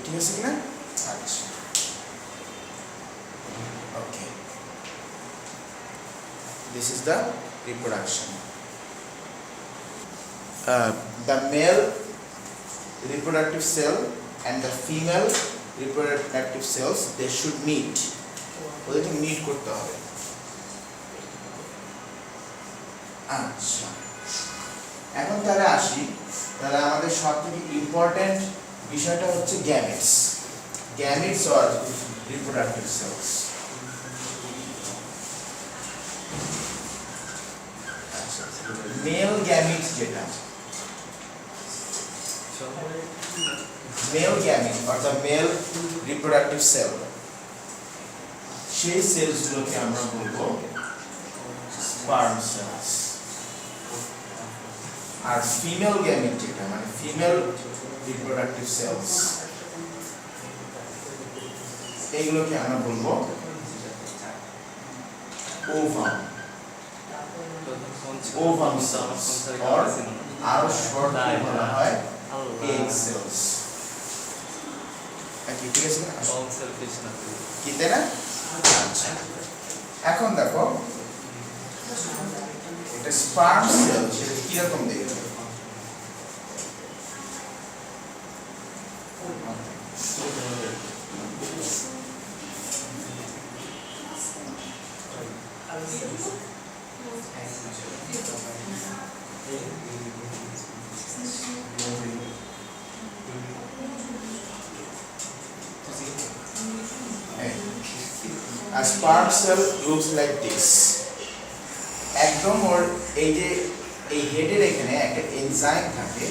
ঠিক আছে কিনা? আচ্ছা, okay, this is the reproduction. The male reproductive cell and the female reproductive cells, they should meet. ওদেরকে meet করতে হবে। আচ্ছা, এখন তাহলে আসি, তাহলে আমাদের সবথেকে ইম্পর্টেন্ট বিষয়টা হচ্ছে gametes. Gametes or reproductive cells. Male gametes যেটা, male gamete or the male reproductive cell, সেই সেলসগুলোকে আমরা বলবো স্পার্ম সেলস। আর ফিমেল গ্যামেট যেটা, মানে ফিমেল রিপ্রোডাক্টিভ সেলস, এইগুলোকে আমরা বলবো ওভাম, ওভাম সেলস, অর আরো শর্ট বলা হয় এগ সেলস। ঠিক আছে কি তাই না? আচ্ছা, এখন দেখো এটা স্পার্ম সেল, সেটা কিরকম দেখবে? A sperm cell looks like this. একদম ওর এই যে এই হেডের এখানে একটা এনজাইম থাকে,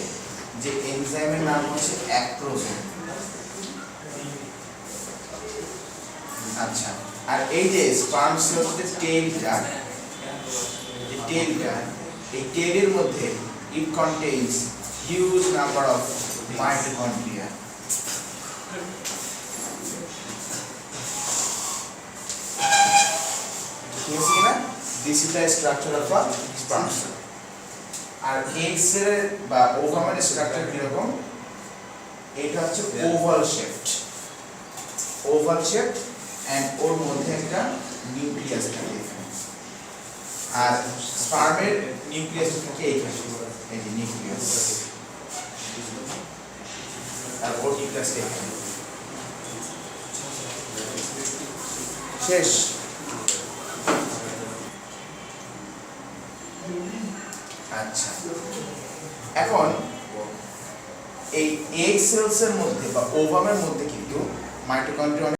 যে এনজাইমের নাম হচ্ছে অ্যাক্রোজোম। আচ্ছা, আর এই যে স্পার্ম সেলের যে টেইলটা, এই টেইলের মধ্যে it contains huge number of mitochondria. This is the structure of a sperm cell. R egg cell বা ওভামের স্ট্রাকচার কিরকম? এটা হচ্ছে oval shaped, oval shaped, and ওর মধ্যে একটা নিউক্লিয়াস থাকে এখানে। আর স্পার্মের নিউক্লিয়াস থাকে এখানে, এই যে নিউক্লিয়াস, আর ওর নিউক্লিয়াস এখানে। শেষ। আচ্ছা, এখন এই এগ সেলস এর মধ্যে বা ওভামের মধ্যে কিন্তু মাইটোকন্ড্রিয়া